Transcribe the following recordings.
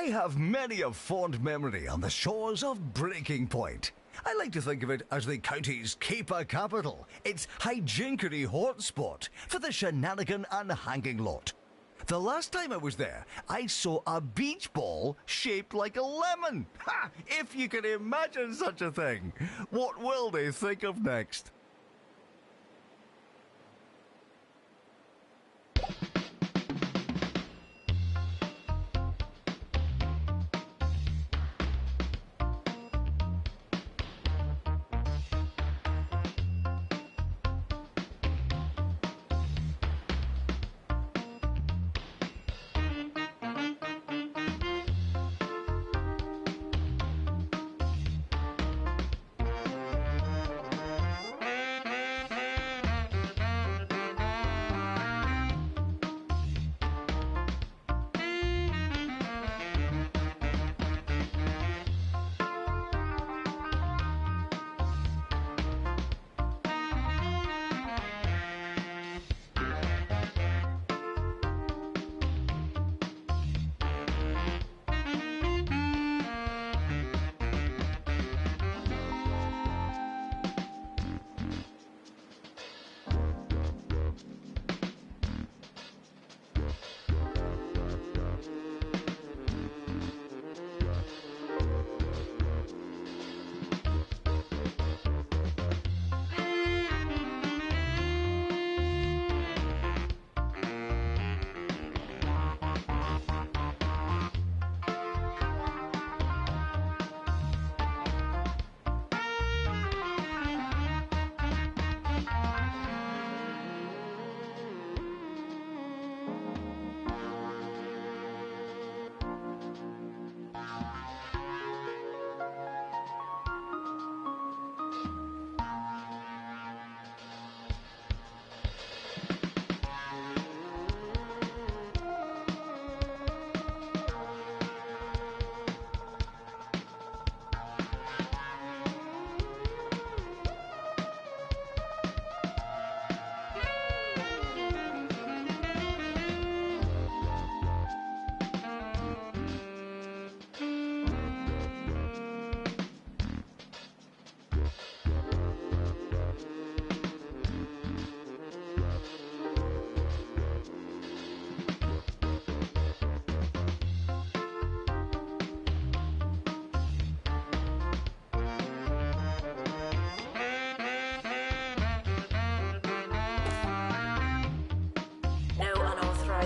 I have many a fond memory on the shores of Breaking Point. I like to think of it as the county's keeper capital, its hijinkery hotspot for the shenanigan and hanging lot. The last time I was there, I saw a beach ball shaped like a lemon. Ha! If you can imagine such a thing. What will they think of next?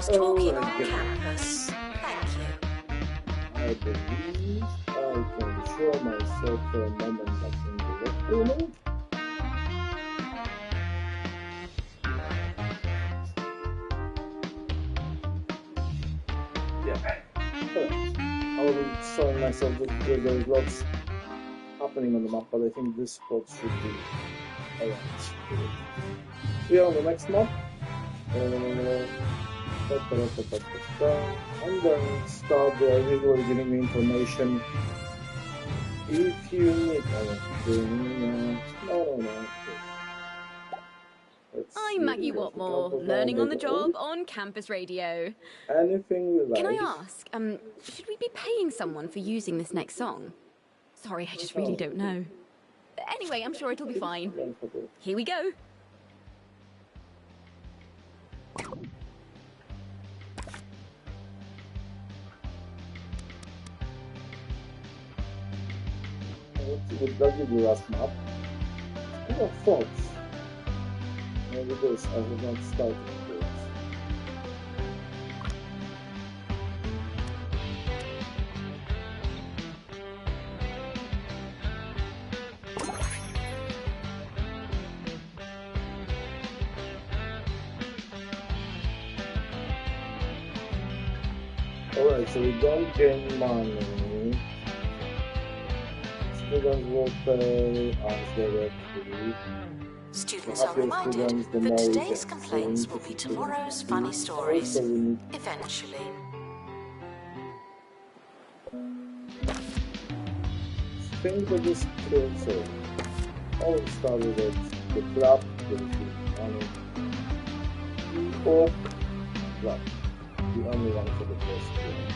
Talking on campus. Thank you. I believe I can show myself for a moment as in the room. Yeah. I wasn't showing myself just because there was lots happening on the map, but I think this spot should be around. We are on the next map. And then start the visual giving me information. If you need anything, no. I'm Maggie Watmore, learning on the job on campus radio. Anything you like. Can I ask, should we be paying someone for using this next song? Sorry, I just really don't know. Anyway, I'm sure it'll be fine. Here we go. What does it do last map? Oh, Fox. Maybe this, I have not started this. Alright, so we don't gain money. Students will pay us directly. Students are reminded that today's complaints will be tomorrow's funny stories. Eventually. Think that this kills so all started at the club, the money, or club, the only one for the first game.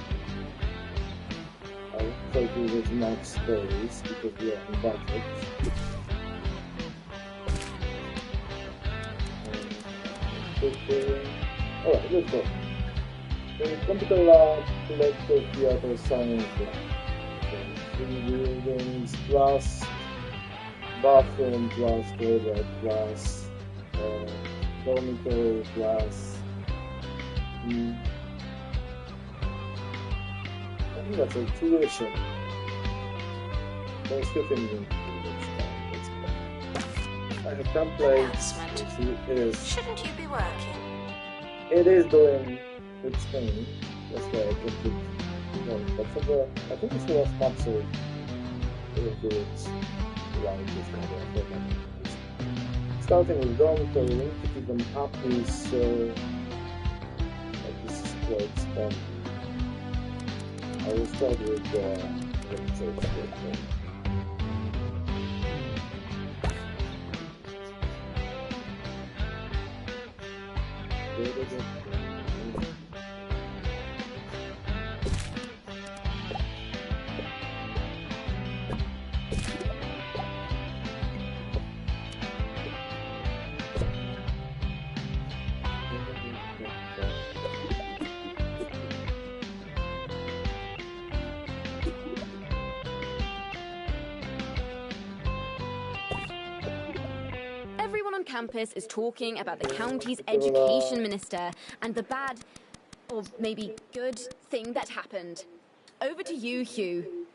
I'll try to use max space because we are on budget. Alright, let's go. Computer lab, lecture, theater, science lab. 3 buildings plus bathroom plus toilet plus dormitory plus I think that's a tuition. There's two things in let's go. I have templates. It is. Shouldn't you be working? It is doing its thing. That's why I put it. But for the, I think it's the last map, so it will do it around this model. Starting with dormitory, we need to keep them happy, so like this is quite spent. I will start with the church. Everyone on campus is talking about the county's education minister and the bad, or maybe good, thing that happened. Over to you, Hugh.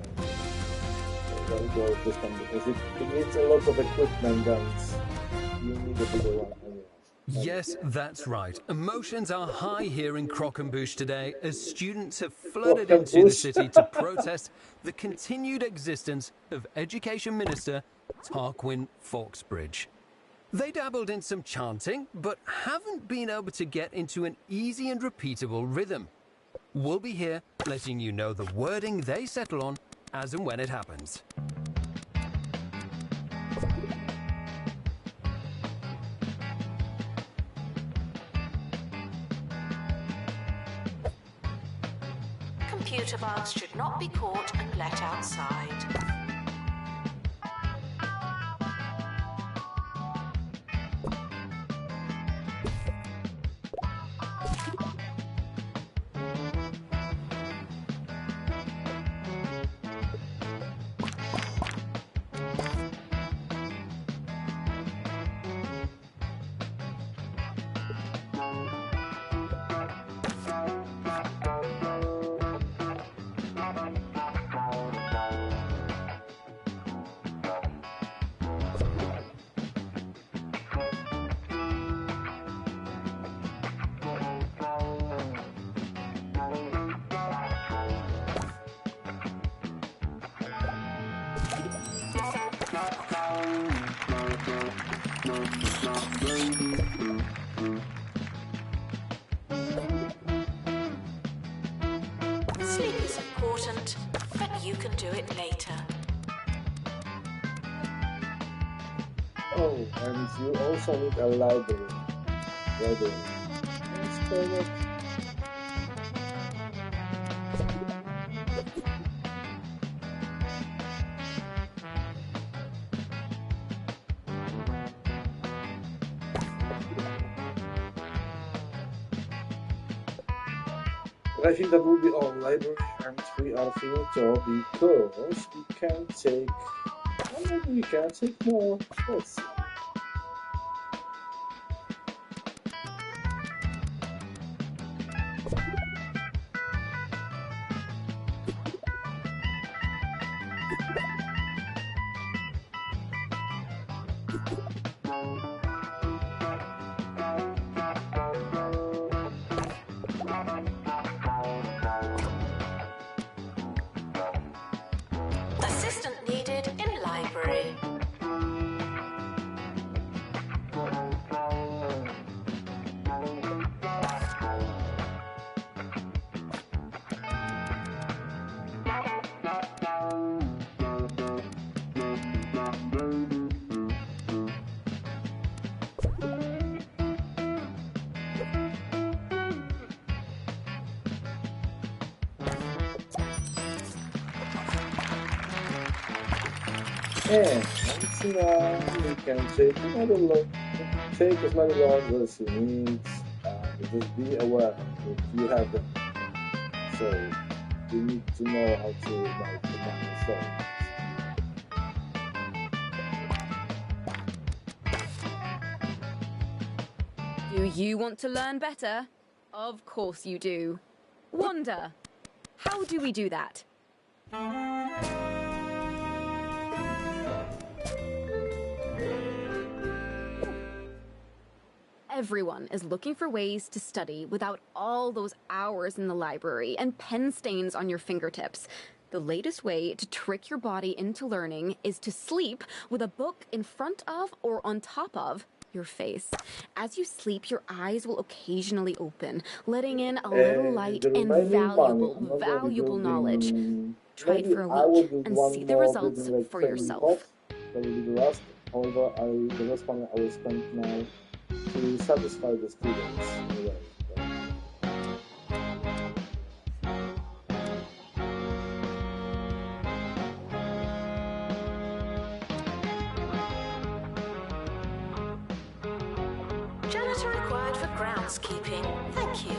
I'll go with this one because it needs a lot of equipment and you need a bigger one. Yes, that's right. Emotions are high here in Croquembouche today as students have flooded into the city to protest the continued existence of Education Minister Tarquin Fawkesbridge. They dabbled in some chanting, but haven't been able to get into an easy and repeatable rhythm. We'll be here letting you know the wording they settle on as and when it happens. Computer bugs should not be caught and let outside. you can do it later. Oh, and you also need a library. Library. Let's call it. I think that will be all. Library and we are field job because we can take. Well, maybe we can take more. Let's see. Assistant needed in library. And once in a while, we can take another look. Take as many logs as you need, and just be aware that you have them. So you need to know how to like combine the Do you want to learn better? Of course you do. Wonder, how do we do that? Everyone is looking for ways to study without all those hours in the library and pen stains on your fingertips. The latest way to trick your body into learning is to sleep with a book in front of or on top of your face. As you sleep, your eyes will occasionally open, letting in a little light and valuable knowledge. Try it for a week and see the results for yourself. That will be the last. However, the last one I will spend now to satisfy the students. Anyway. Janitor required for groundskeeping. Thank you.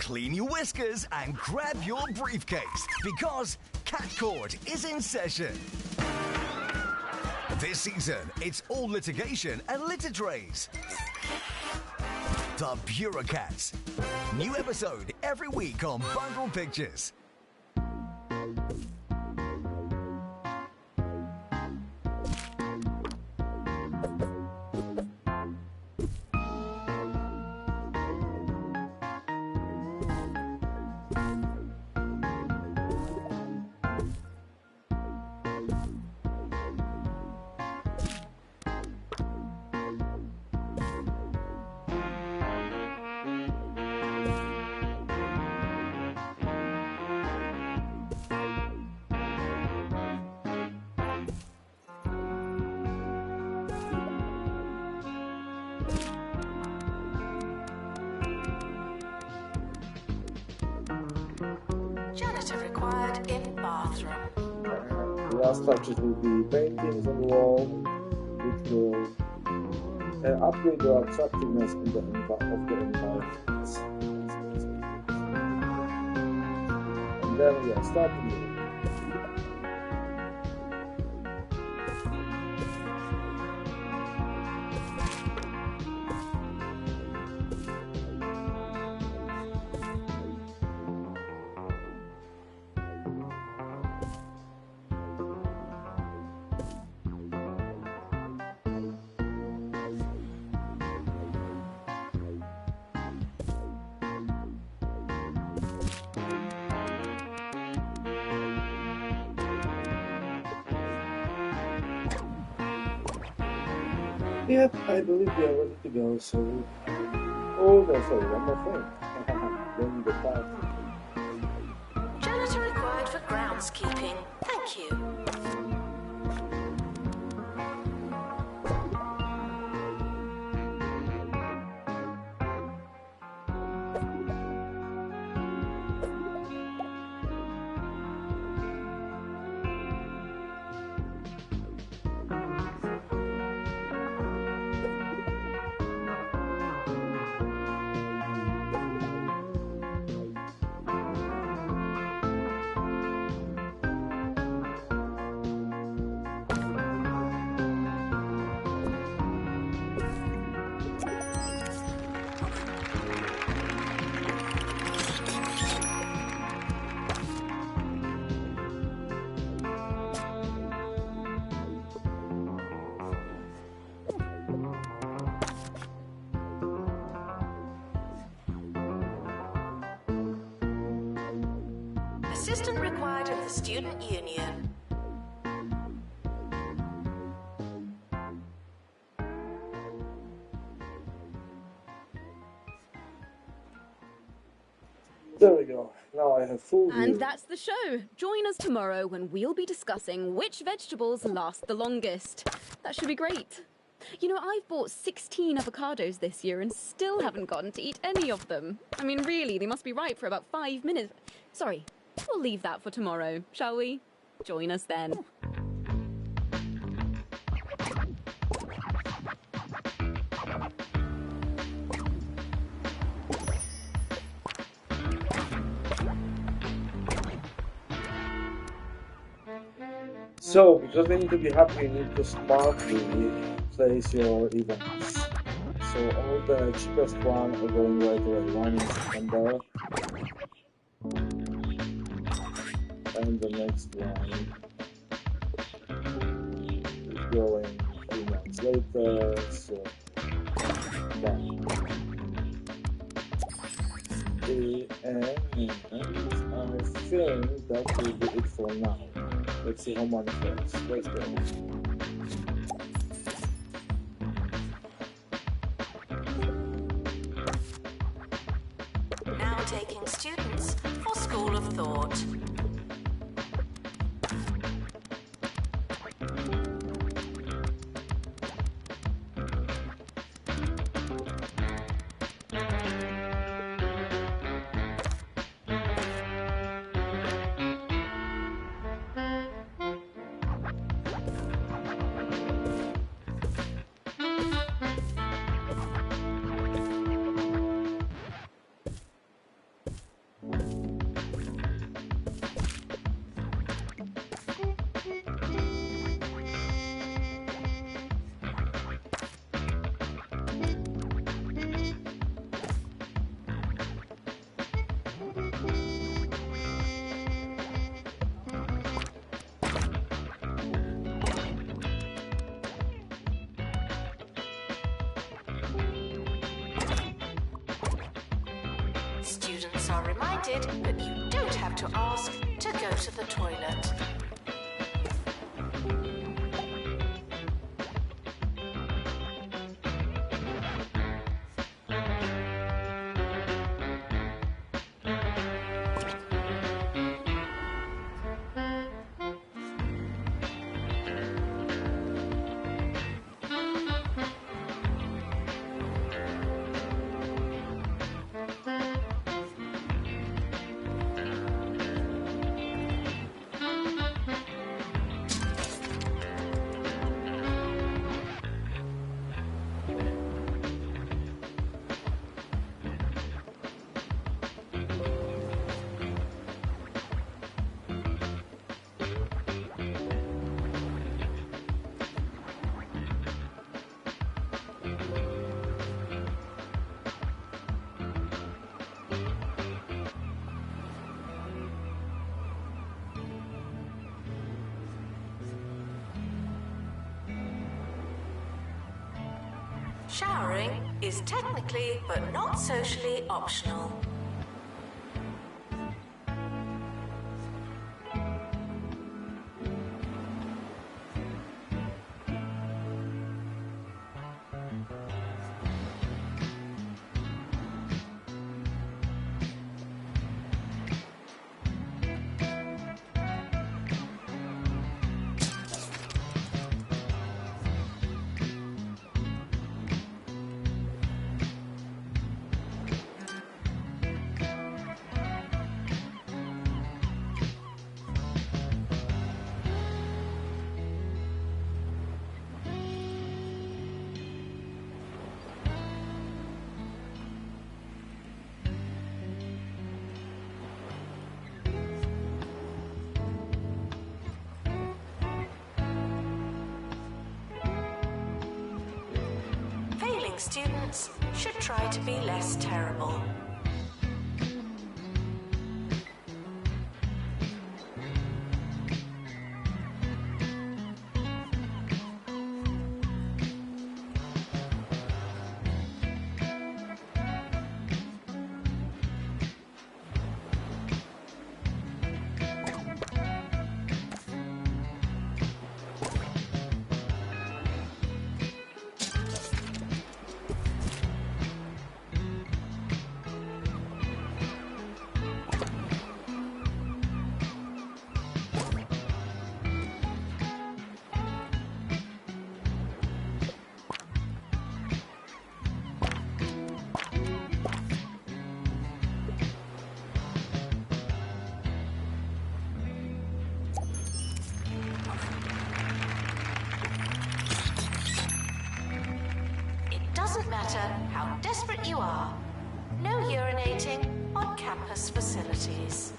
clean your whiskers and grab your briefcase, because Cat Court is in session. This season, it's all litigation and litter trays. The Bureaucrats. New episode every week on Bundle Pictures. Janitor required in bathroom. The last touches will be paintings on the wall, which will upgrade the attractiveness of the environment. And then we are starting with Yep, I believe we are ready to go, so... Oh, no, sorry, one more thing. Then the path. Janitor required for groundskeeping. Thank you. Assistant required in the student union. There we go. Now I have full view. And that's the show. Join us tomorrow when we'll be discussing which vegetables last the longest. That should be great. You know, I've bought 16 avocados this year and still haven't gotten to eat any of them. I mean, really, they must be ripe for about 5 minutes. Sorry, we'll leave that for tomorrow, shall we? Join us then. So, because they need to be happy, you need to smartly place your events. So, all the cheapest one are going right away. One in September. And the next one is going 3 months later. So, then. And I think that will be it for now. Let's see how many first. Let's go. Now taking students for School of Thought. are reminded that you don't have to ask to go to the toilet. Showering is technically but not socially optional. Students should try to be less terrible. Doesn't matter how desperate you are, no urinating on campus facilities.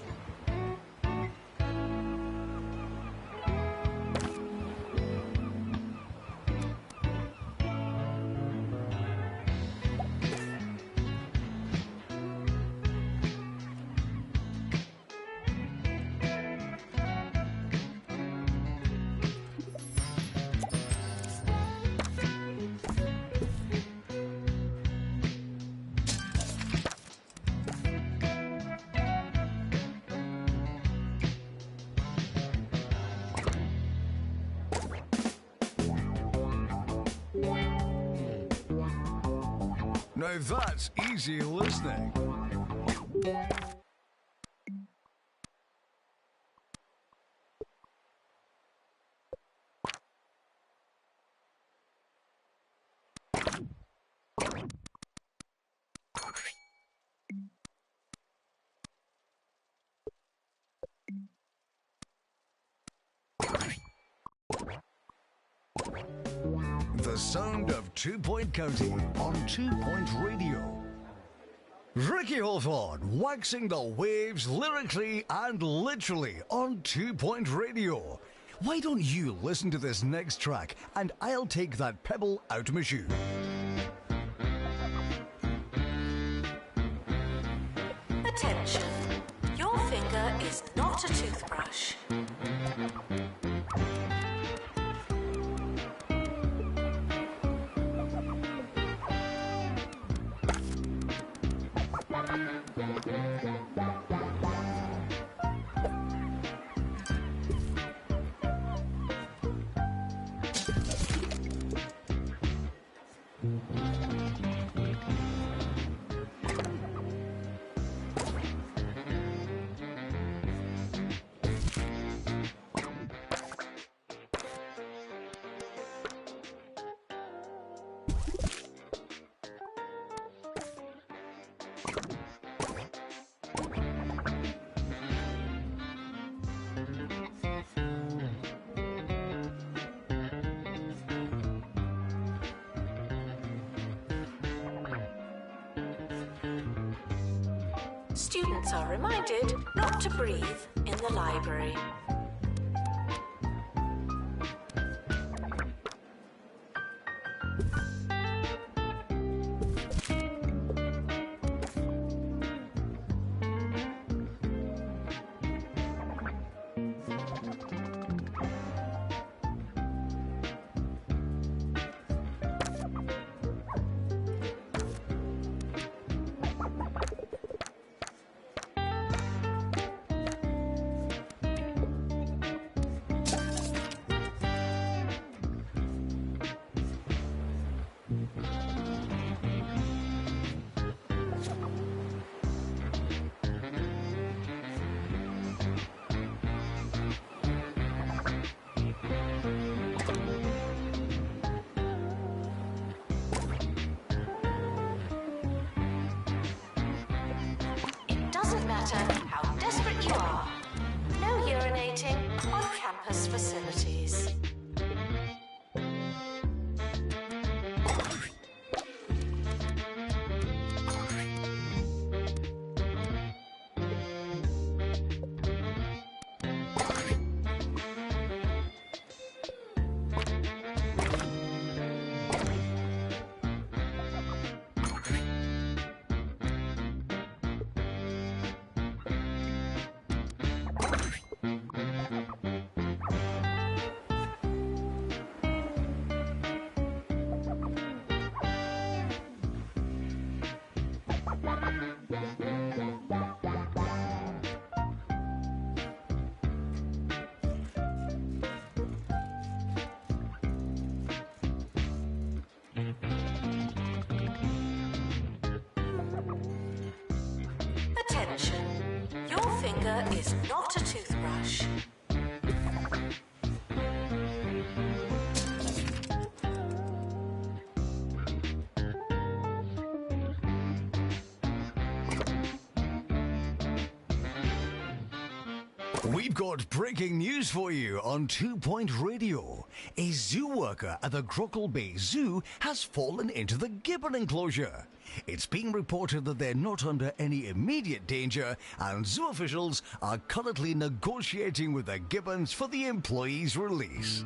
Now that's easy listening. The sound of 2 Point County on 2 Point Radio. Ricky Hawthorne waxing the waves lyrically and literally on 2 Point Radio. Why don't you listen to this next track and I'll take that pebble out of my shoe. Attention, your finger is not a toothbrush. Students are reminded not to breathe in the library. How desperate you are. No urinating on campus facilities. Attention, your finger is not a toothbrush. We've got breaking news for you on 2 Point Radio. A zoo worker at the Crockle Bay Zoo has fallen into the gibbon enclosure. It's been reported that they're not under any immediate danger, and zoo officials are currently negotiating with the gibbons for the employee's release.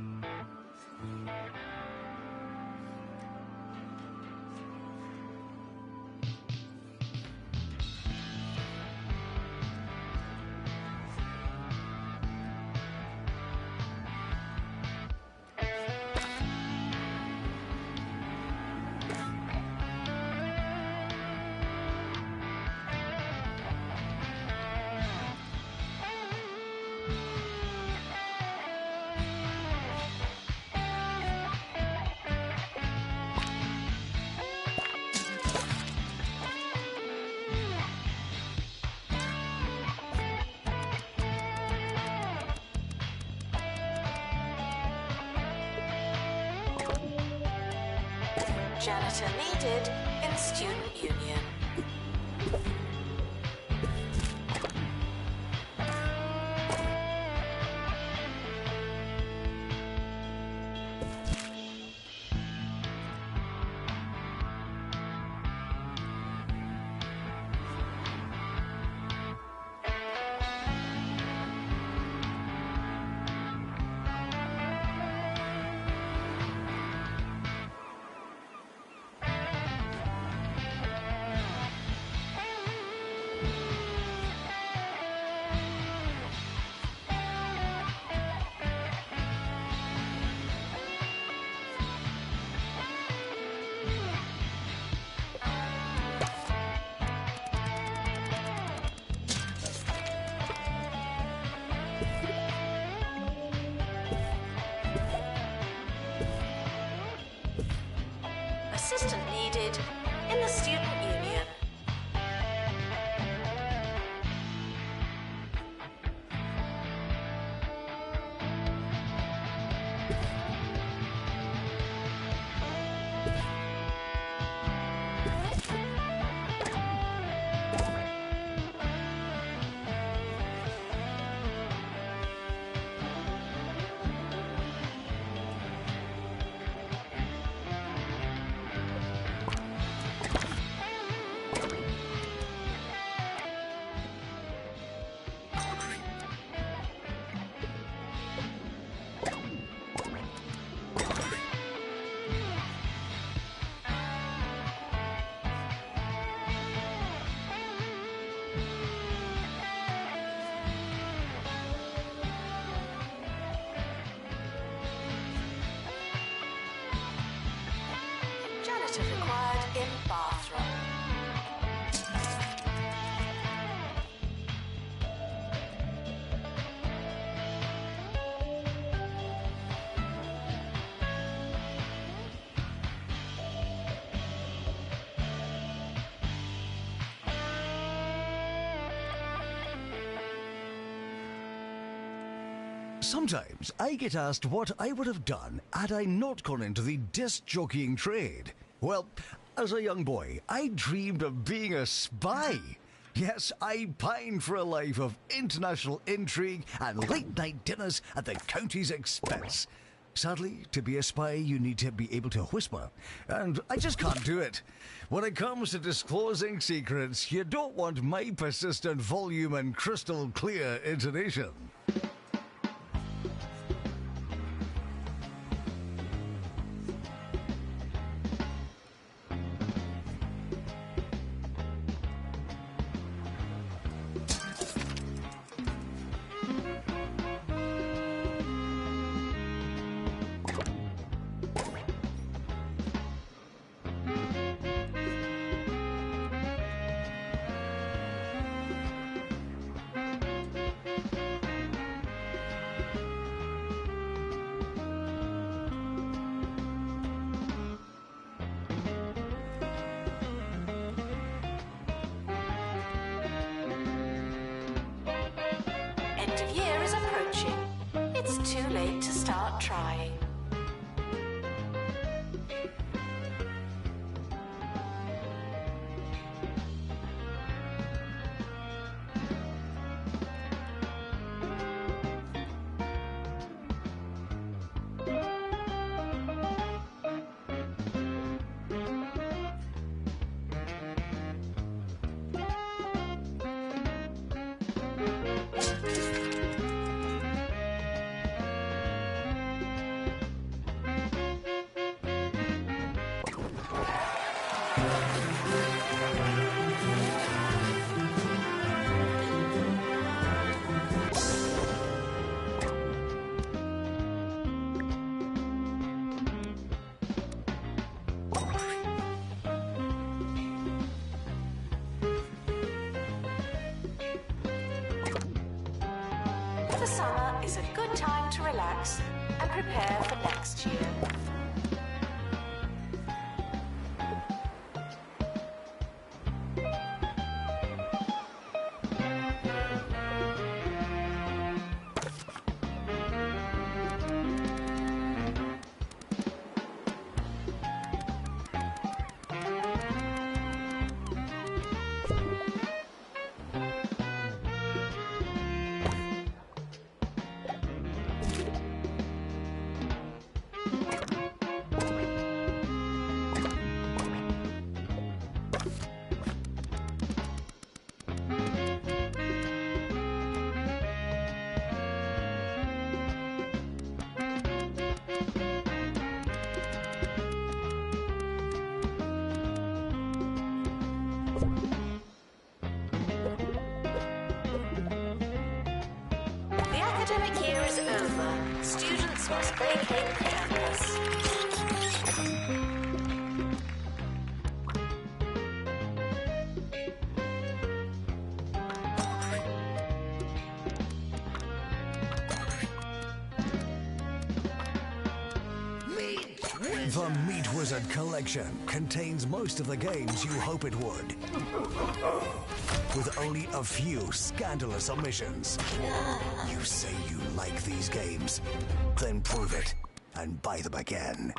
Janitor needed in student union. Assistant needed in the student union. Sometimes I get asked what I would have done had I not gone into the disc jockeying trade. Well, as a young boy, I dreamed of being a spy. Yes, I pined for a life of international intrigue and late-night dinners at the county's expense. Sadly, to be a spy, you need to be able to whisper, and I just can't do it. When it comes to disclosing secrets, you don't want my persistent volume and crystal clear intonation. End of year is approaching. It's too late to start trying. The summer is a good time to relax and prepare for next year. The academic year is over. Students must vacate the campus. The Meat Wizard collection contains most of the games you hope it would, with only a few scandalous omissions. You say you like these games, then prove it and buy them again.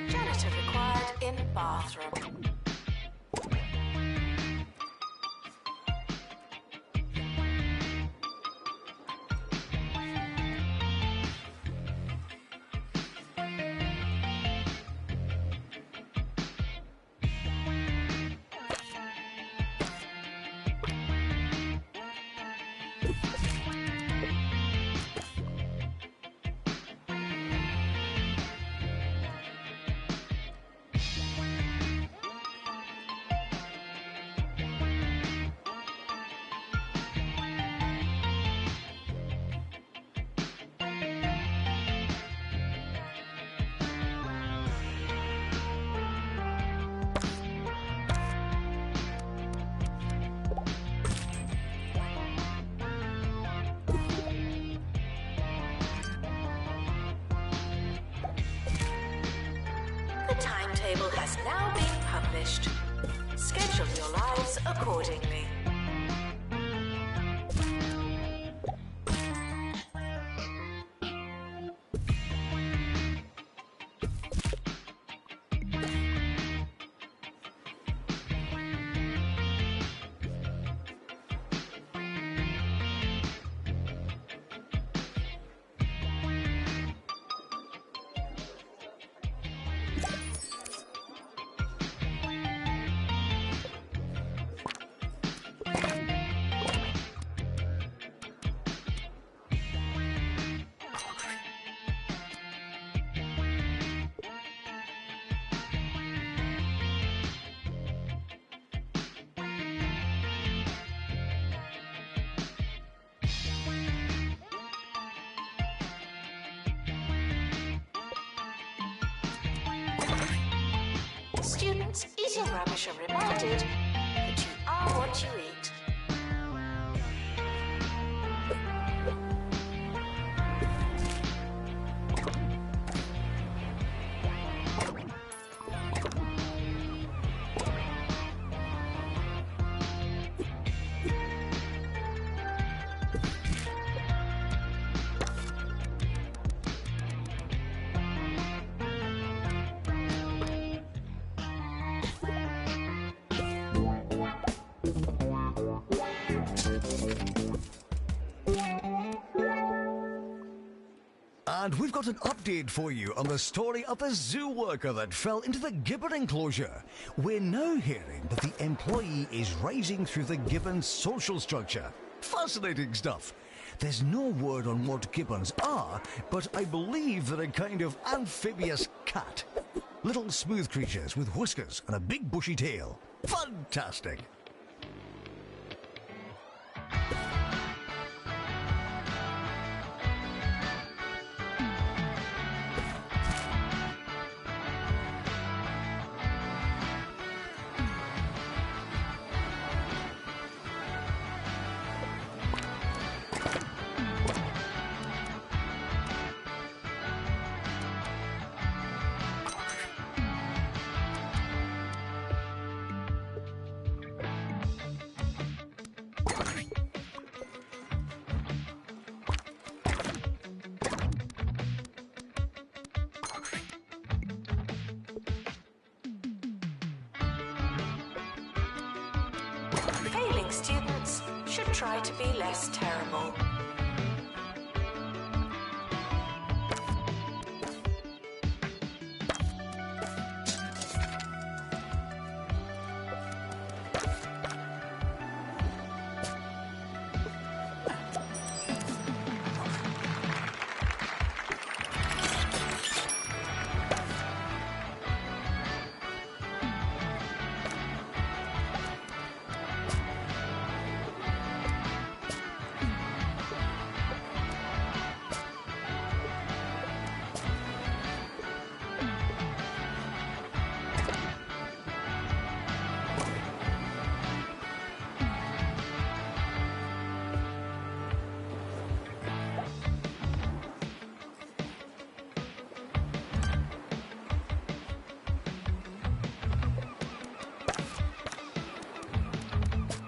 Janitor required in bathroom. article has now been published. Schedule your lives accordingly. Students eating rubbish are reminded that you are what you eat. And we've got an update for you on the story of the zoo worker that fell into the gibbon enclosure. We're now hearing that the employee is rising through the gibbon's social structure. Fascinating stuff. There's no word on what gibbons are, but I believe they're a kind of amphibious cat. Little smooth creatures with whiskers and a big bushy tail. Fantastic. Failing students should try to be less terrible.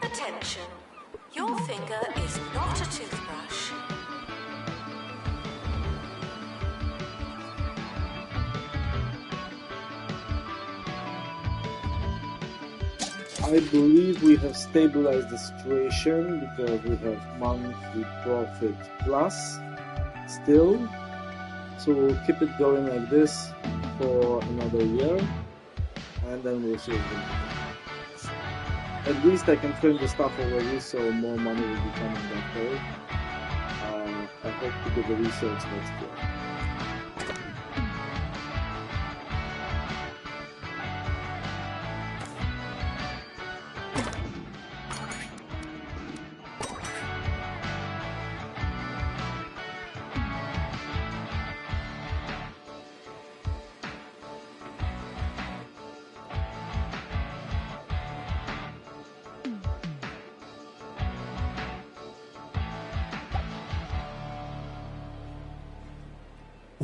Attention, your finger is not a toothbrush. I believe we have stabilized the situation because we have monthly profit plus still. So we'll keep it going like this for another year and then we'll see what happens. At least I can train the staff already, so more money will be coming that way. I hope to get the research next year.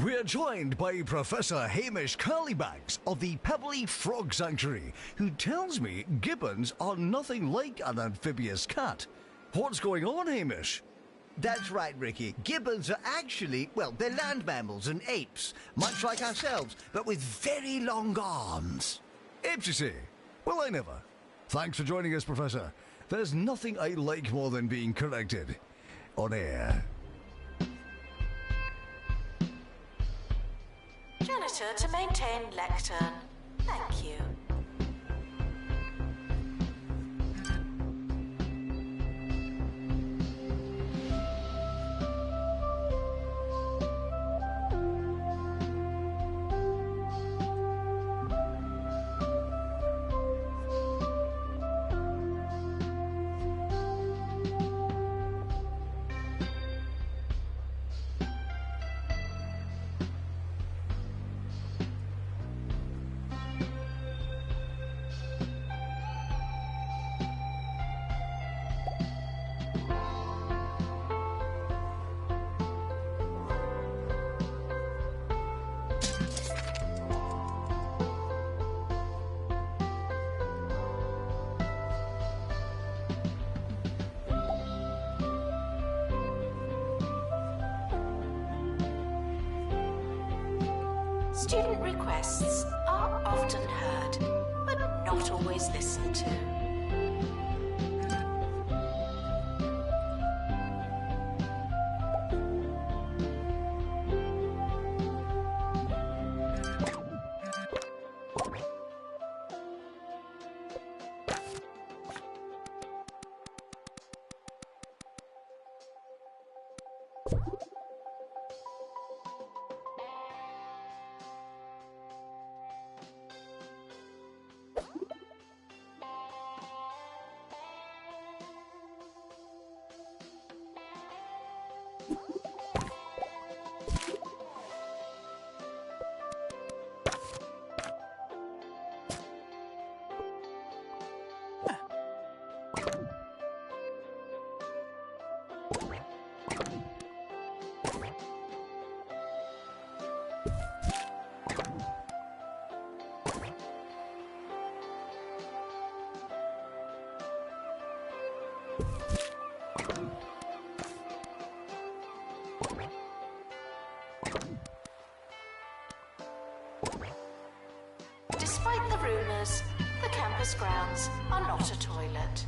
We're joined by Professor Hamish Curlybags of the Pebbly Frog Sanctuary, who tells me gibbons are nothing like an amphibious cat. What's going on, Hamish? That's right, Ricky. Gibbons are actually, well, they're land mammals and apes, much like ourselves, but with very long arms. Apes, you see? Well, I never. Thanks for joining us, Professor. There's nothing I like more than being corrected. On air. Janitor to maintain lectern. Thank you. Student requests are often heard, but not always listened to. Despite the rumours, the campus grounds are not a toilet.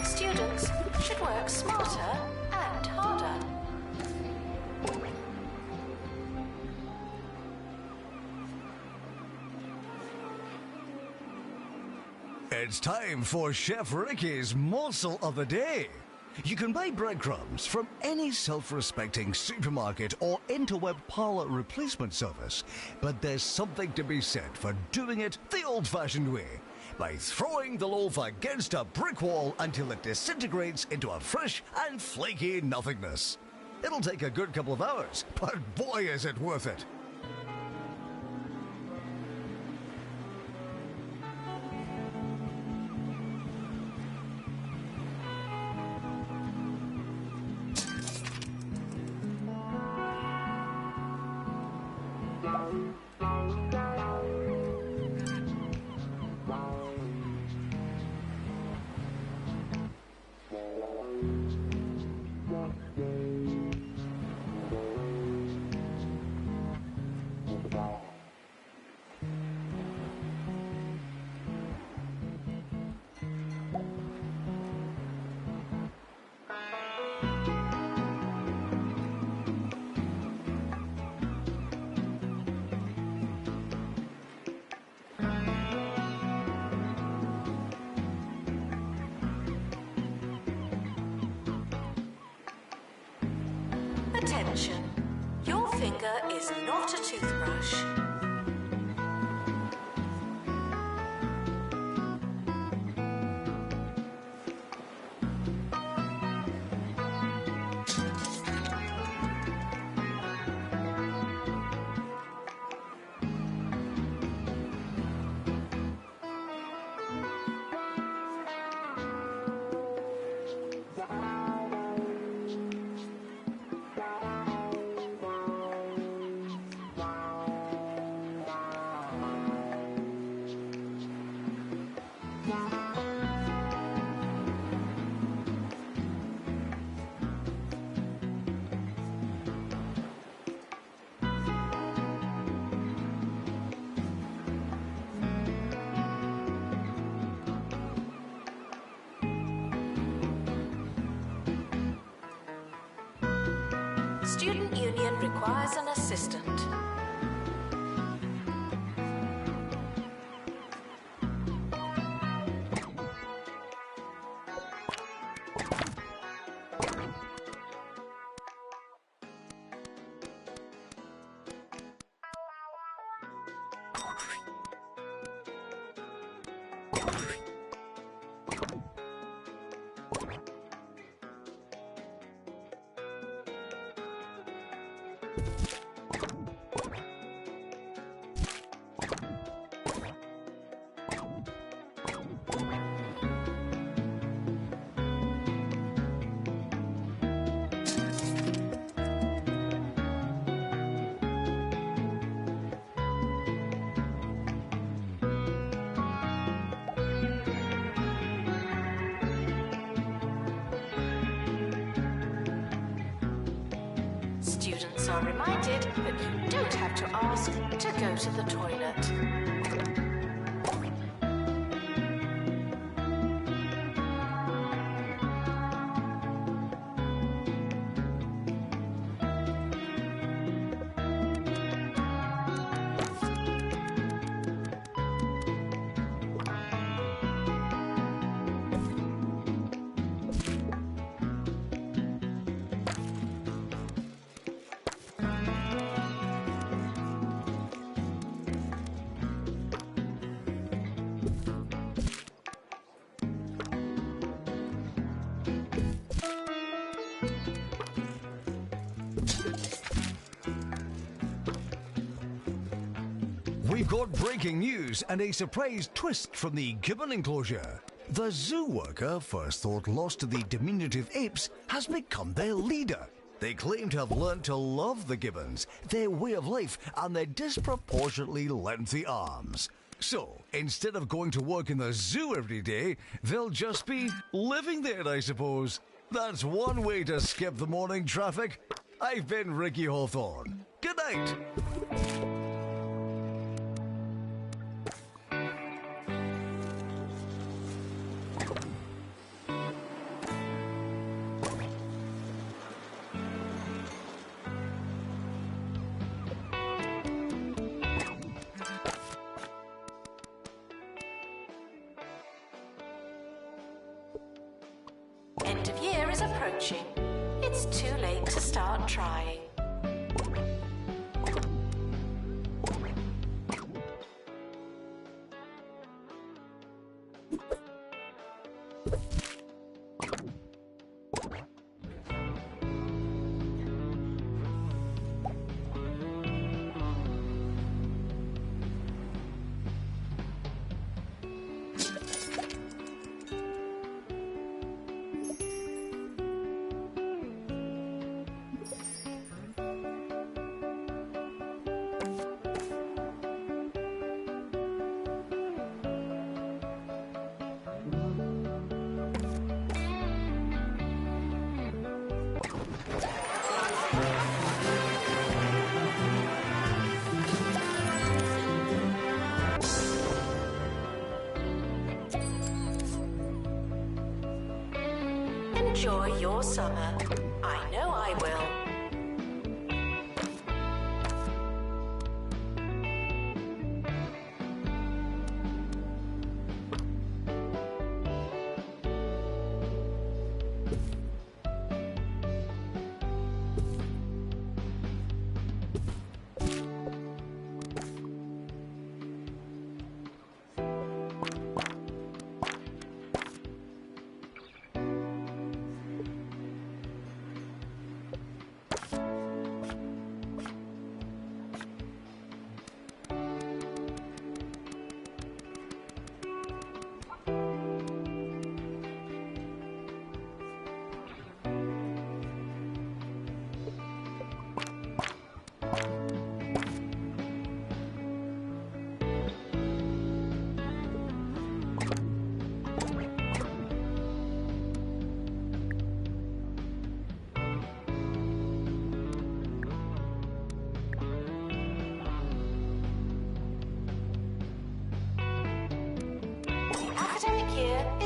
Students should work smarter and harder. It's time for Chef Ricky's morsel of the day. You can buy breadcrumbs from any self-respecting supermarket or interweb parlor replacement service, but there's something to be said for doing it the old-fashioned way, by throwing the loaf against a brick wall until it disintegrates into a fresh and flaky nothingness. It'll take a good couple of hours, but boy is it worth it. finger is not a toothbrush. Student Union requires an assistant. Students are reminded that you don't have to ask to go to the toilet. We've got breaking news and a surprise twist from the gibbon enclosure. The zoo worker, first thought lost to the diminutive apes, has become their leader. They claim to have learned to love the gibbons, their way of life, and their disproportionately lengthy arms. So, instead of going to work in the zoo every day, they'll just be living there, I suppose. That's one way to skip the morning traffic. I've been Ricky Hawthorne. Good night. End of year is approaching. It's too late to start trying. Enjoy your summer. I know I will.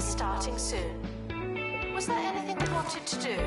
starting soon. Was there anything you wanted to do?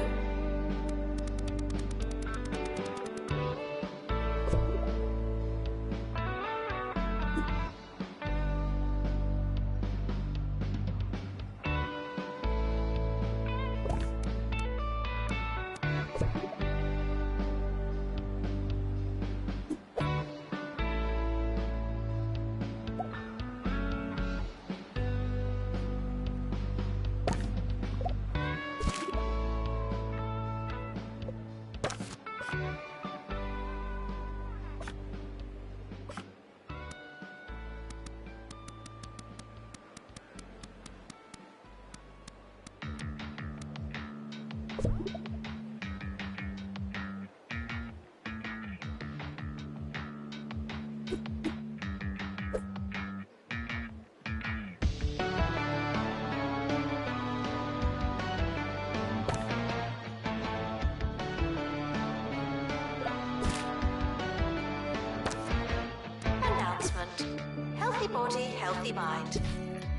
Healthy body, healthy mind.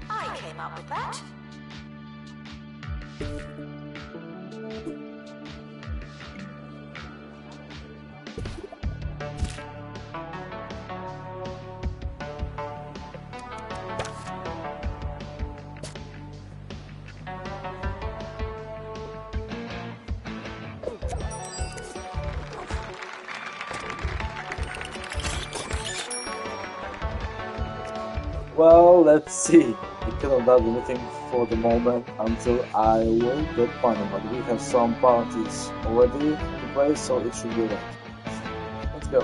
I came up with that. Well, let's see. We cannot do anything for the moment until I will get money, but we have some parties already in place, so it should be right. Let's go.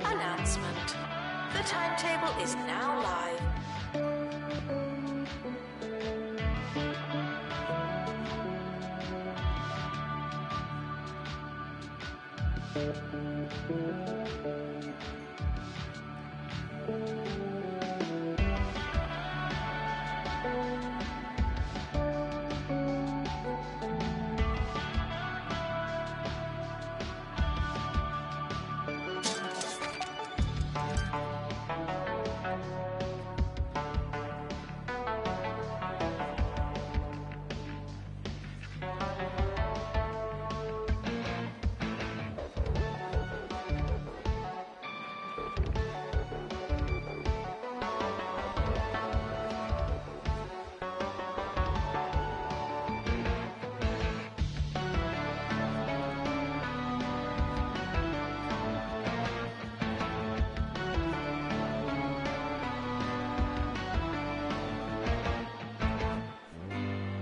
Announcement. The timetable is now live.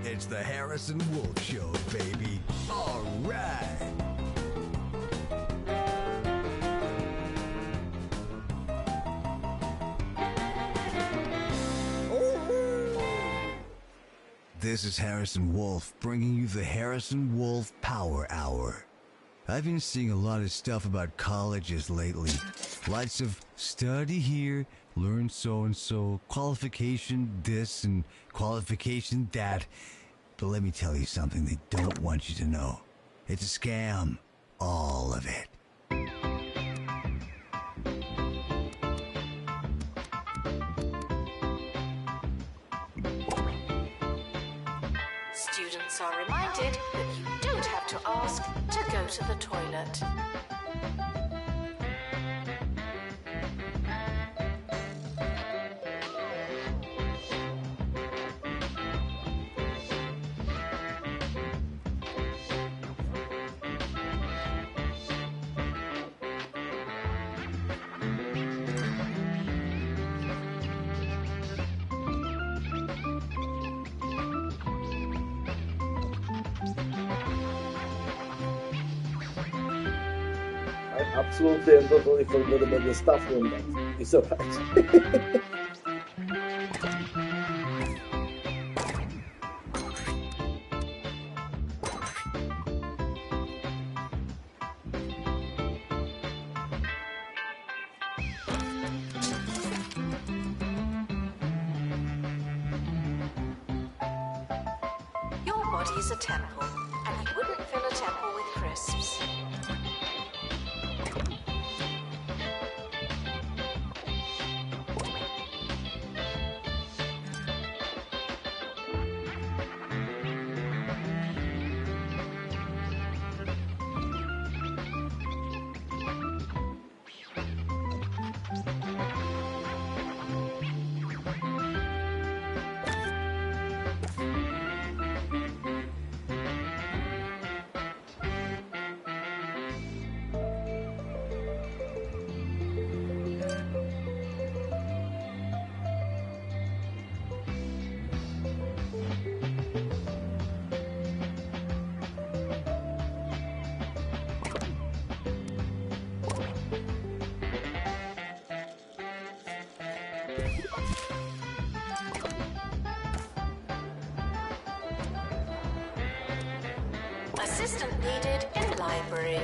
It's the Harrison Wolf Show, baby. All right. This is Harrison Wolf, bringing you the Harrison Wolf Power Hour. I've been seeing a lot of stuff about colleges lately. Lots of study here, learn so-and-so, qualification this and qualification that. But let me tell you something they don't want you to know. It's a scam. All of it. Students are reminded that you don't have to ask to go to the toilet. Absolutely and totally forgot about the staff room, but it's alright. body's a temple, and you wouldn't fill a temple with crisps. Assistant needed in library.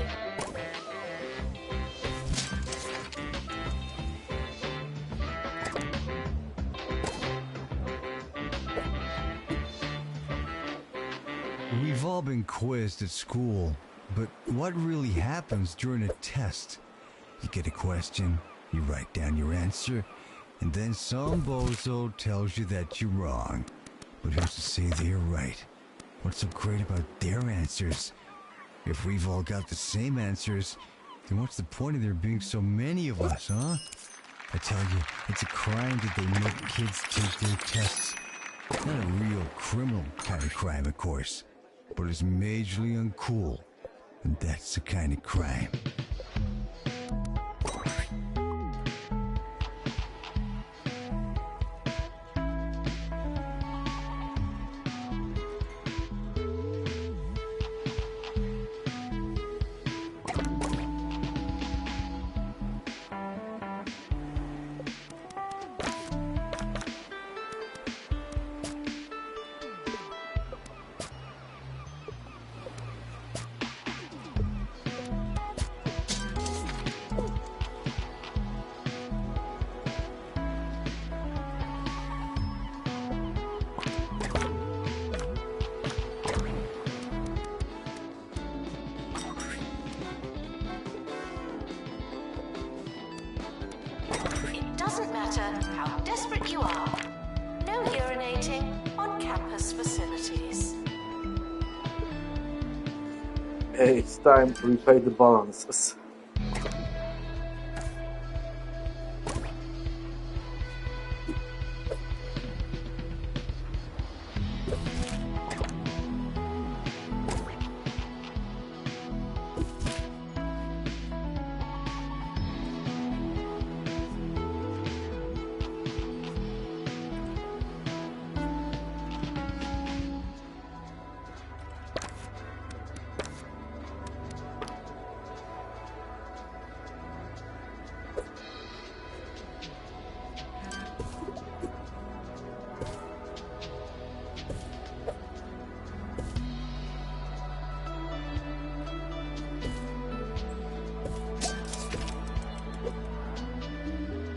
We've all been quizzed at school, but what really happens during a test? You get a question, you write down your answer, and then some bozo tells you that you're wrong. But who's to say they're right? What's so great about their answers? If we've all got the same answers, then what's the point of there being so many of us, huh? I tell you, it's a crime that they make kids take their tests. Not a real criminal kind of crime, of course, but it's majorly uncool, and that's the kind of crime. Doesn't matter how desperate you are. No urinating on campus facilities. Hey, it's time to repay the balances.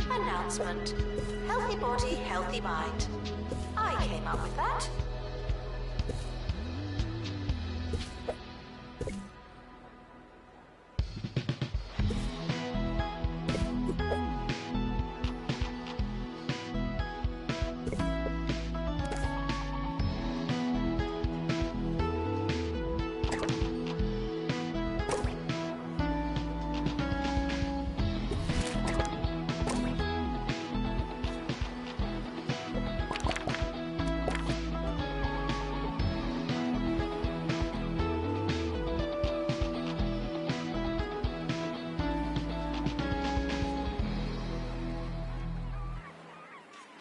Announcement. Healthy body, healthy mind. I came up with that.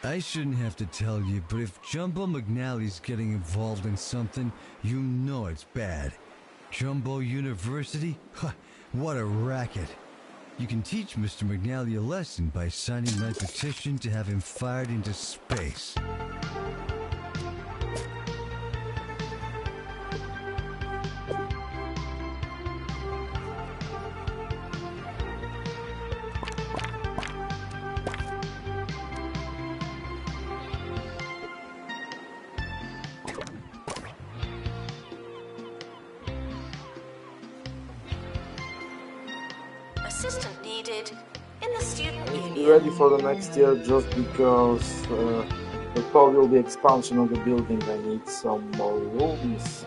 I shouldn't have to tell you, but if Jumbo McNally's getting involved in something, you know it's bad. Jumbo University? Ha, what a racket. You can teach Mr. McNally a lesson by signing my petition to have him fired into space. in the student I need to be union. ready for the next year just because there probably will be expansion of the building. I need some more rooms.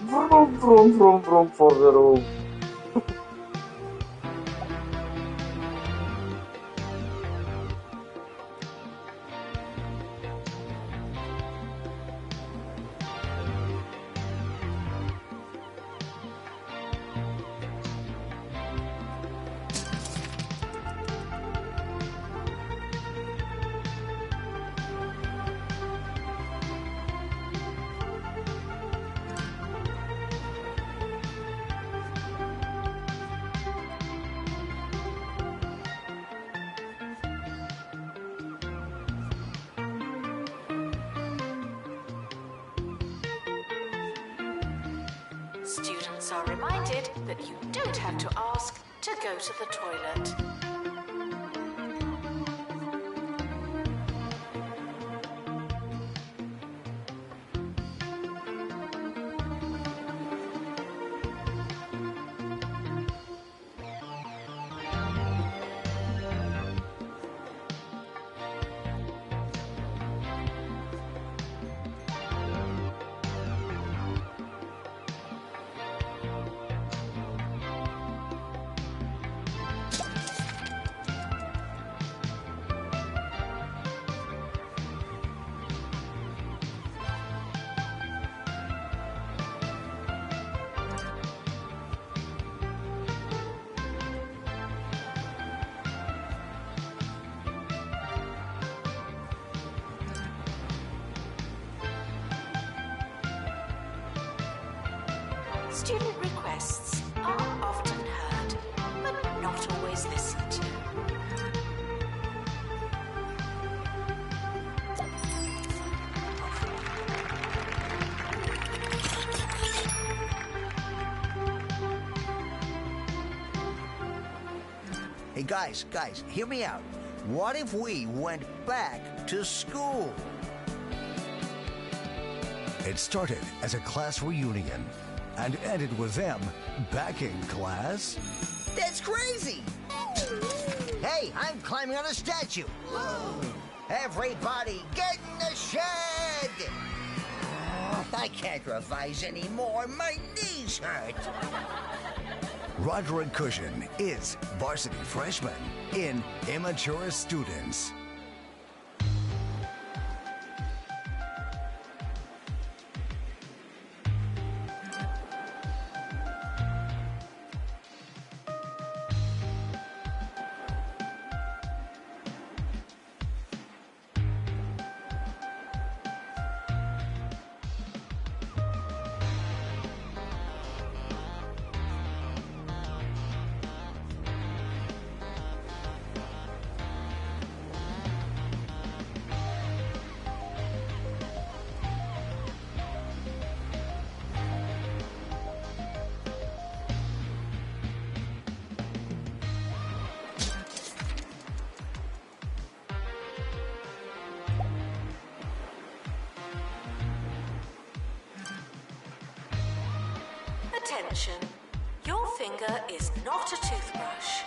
Vroom, vroom, vroom, vroom for the room. Students are reminded that you don't have to ask to go to the toilet. Student requests are often heard, but not always listened to. Hey guys, hear me out. What if we went back to school? It started as a class reunion and ended with them back in class. That's crazy! Hey, I'm climbing on a statue. Everybody get in the shed! I can't revise anymore. My knees hurt. Roderick Cushion is varsity freshman in Immature Students. Attention, your finger is not a toothbrush.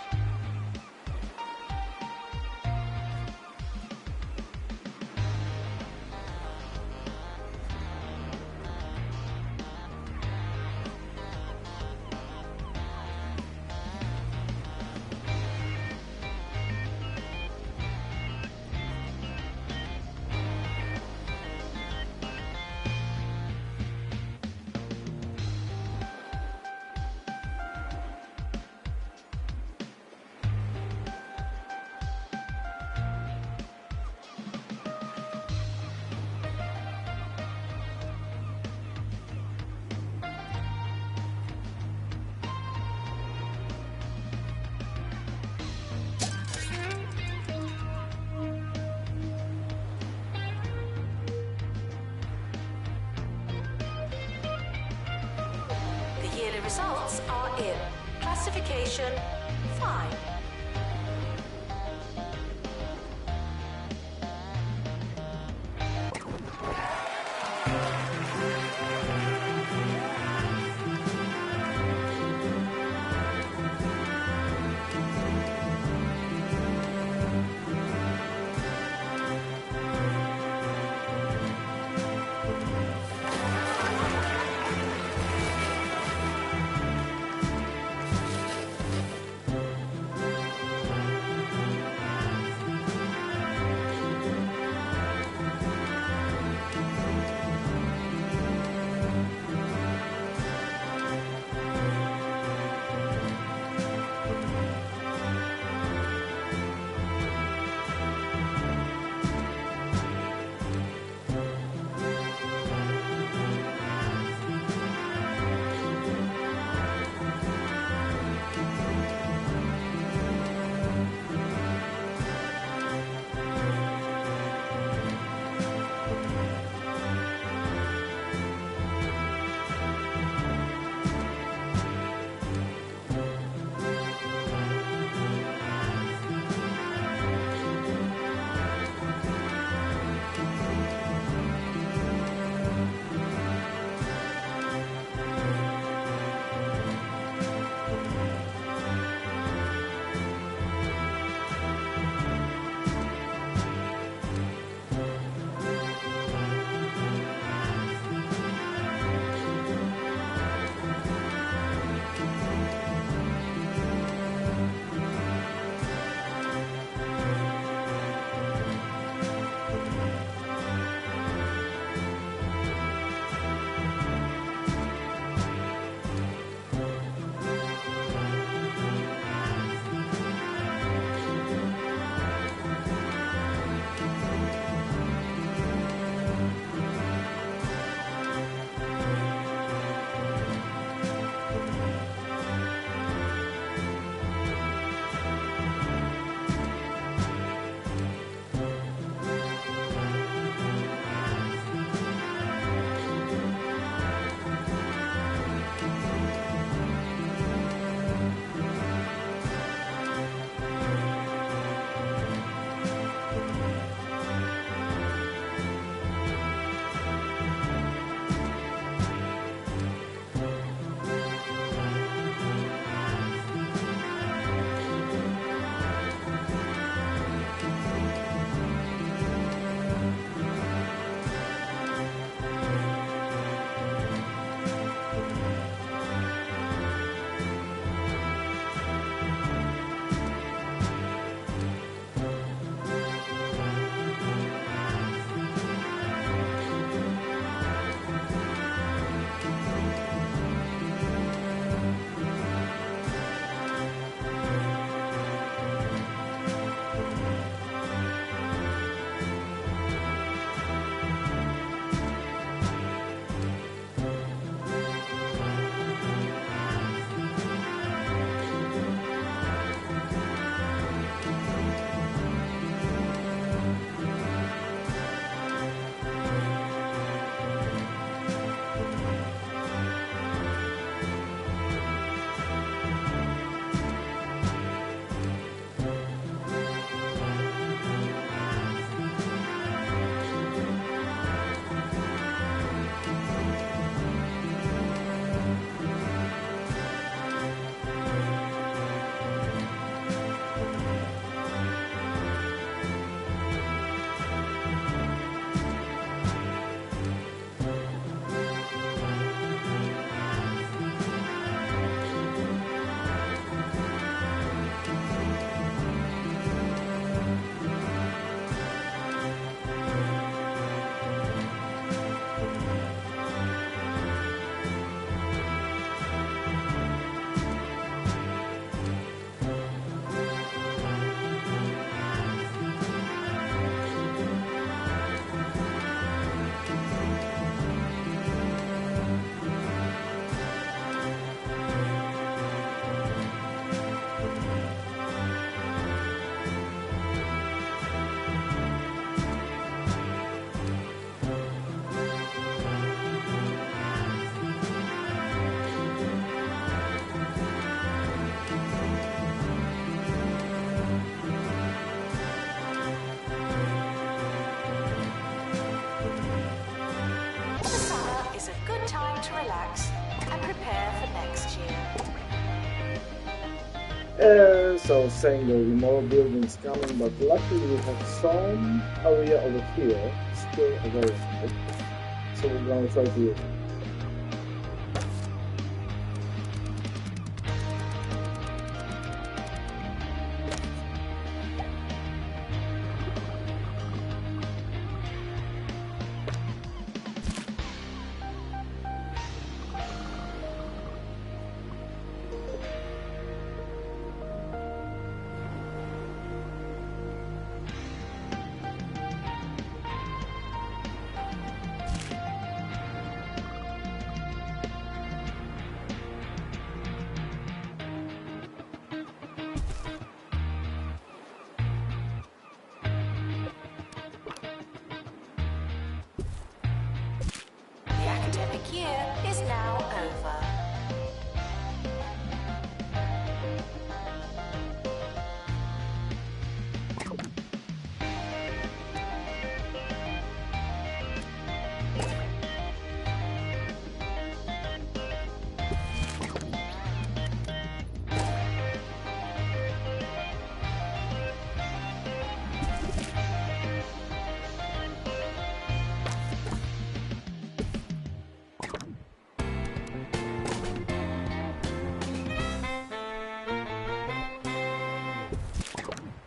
The yearly results are in. Classification, fine. So saying there'll be more buildings coming, but luckily we have some area over here still available. So we're gonna try to use it. The academic year is now over.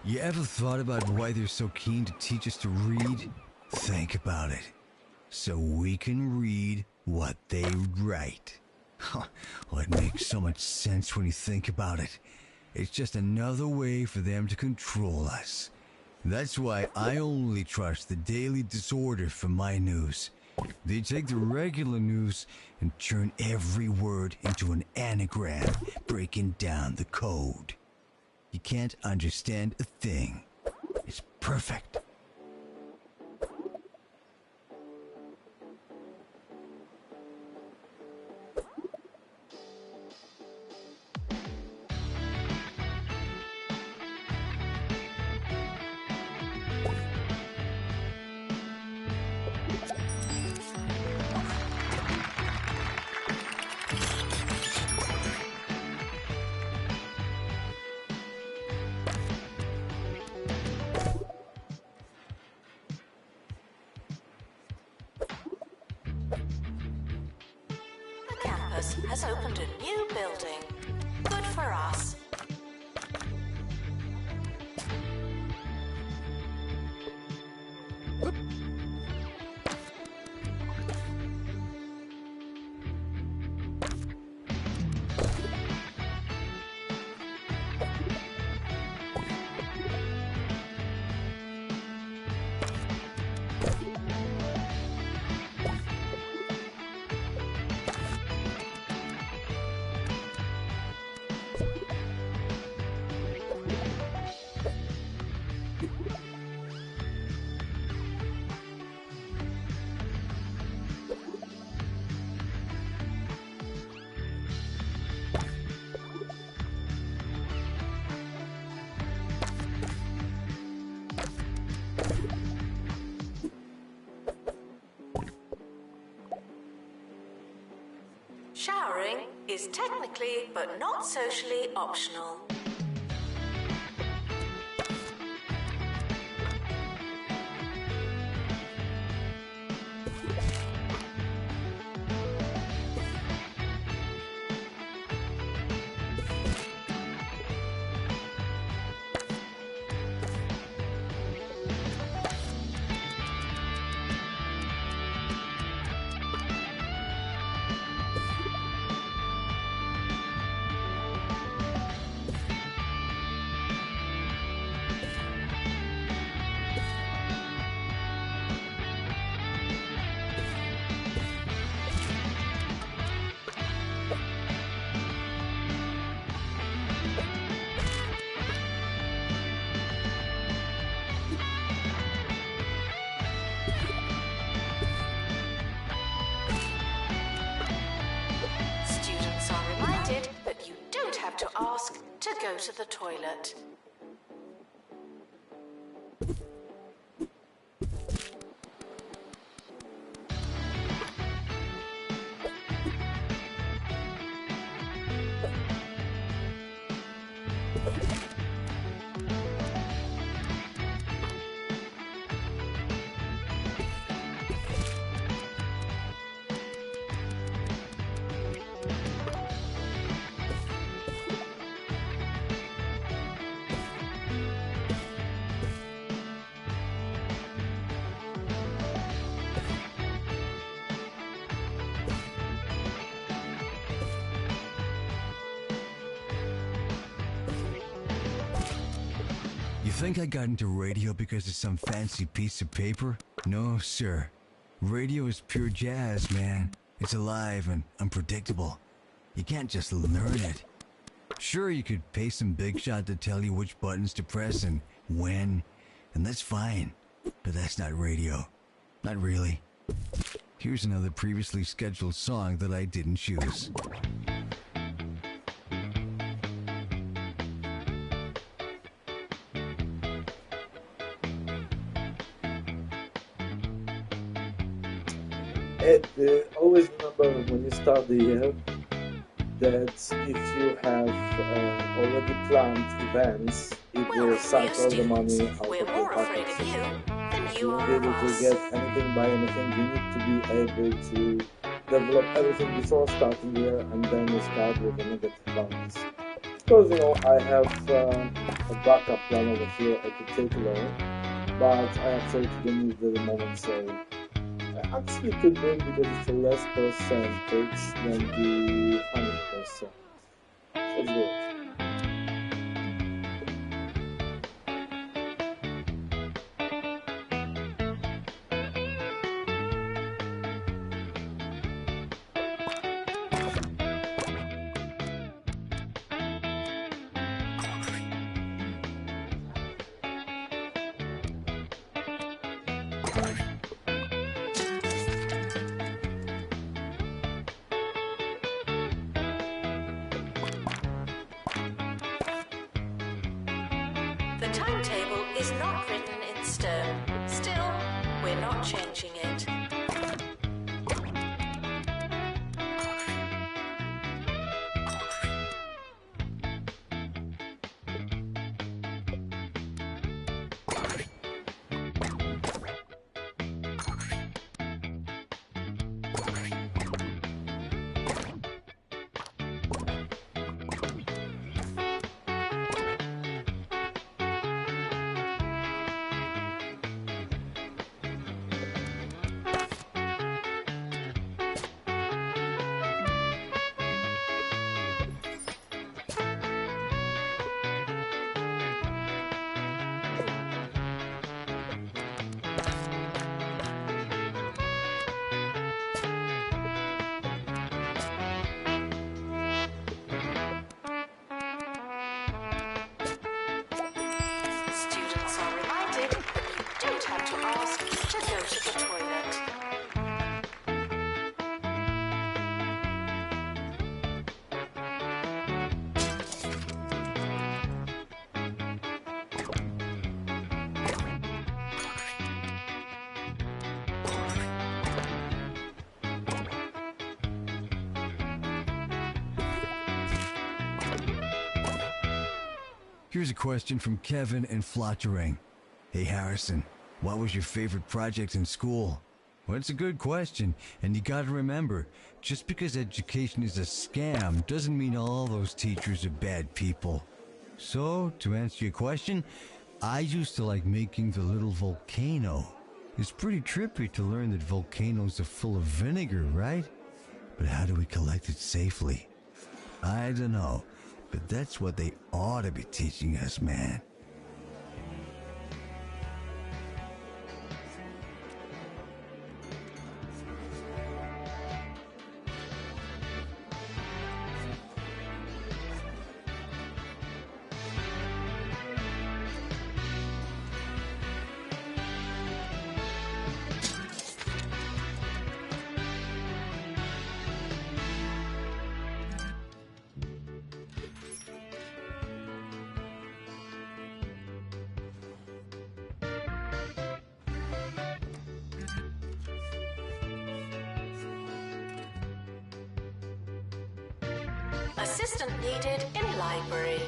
You ever thought about why they're so keen to teach us to read? Think about it. So we can read what they write. Well, it makes so much sense when you think about it. It's just another way for them to control us. That's why I only trust the Daily Disorder for my news. They take the regular news and turn every word into an anagram, breaking down the code. You can't understand a thing. It's perfect. Has opened a new building. Good for us. Showering is technically but not socially optional. To ask to go to the toilet. You think I got into radio because of some fancy piece of paper? No, sir. Radio is pure jazz, man. It's alive and unpredictable. You can't just learn it. Sure, you could pay some big shot to tell you which buttons to press and when, and that's fine. But that's not radio. Not really. Here's another previously scheduled song that I didn't choose. Always remember when you start the year that if you have already planned events, it will suck all the money out of your pocket. To be able to get anything by anything, you need to be able to develop everything before starting the year, and then you start with the negative balance. Because, you know, I have a backup plan over here I could take along, but I actually don't need it at the moment, so I actually could do it because it's a less percentage than the 100%. Let's do it. The timetable is not written in stone. Still, we're not changing it. Here's a question from Kevin in Flottering. Hey Harrison, what was your favorite project in school? Well, it's a good question, and you gotta remember, just because education is a scam doesn't mean all those teachers are bad people. So, to answer your question, I used to like making the little volcano. It's pretty trippy to learn that volcanoes are full of vinegar, right? But how do we collect it safely? I don't know, but that's what they ought to be teaching us, man. Assistant needed in library.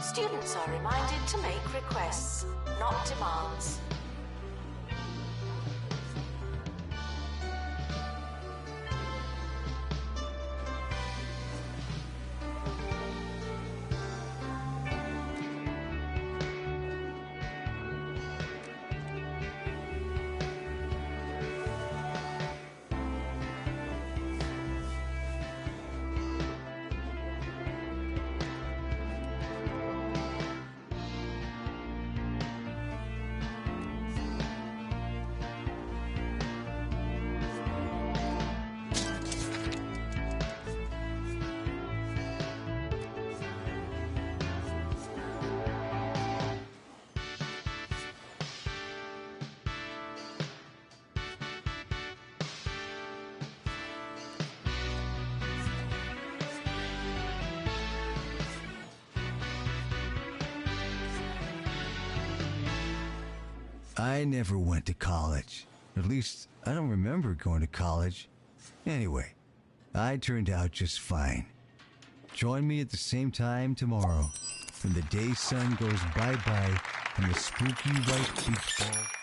Students are reminded to make requests, not demands. I never went to college. At least, I don't remember going to college. Anyway, I turned out just fine. Join me at the same time tomorrow, when the day sun goes bye-bye and the spooky white beach ball...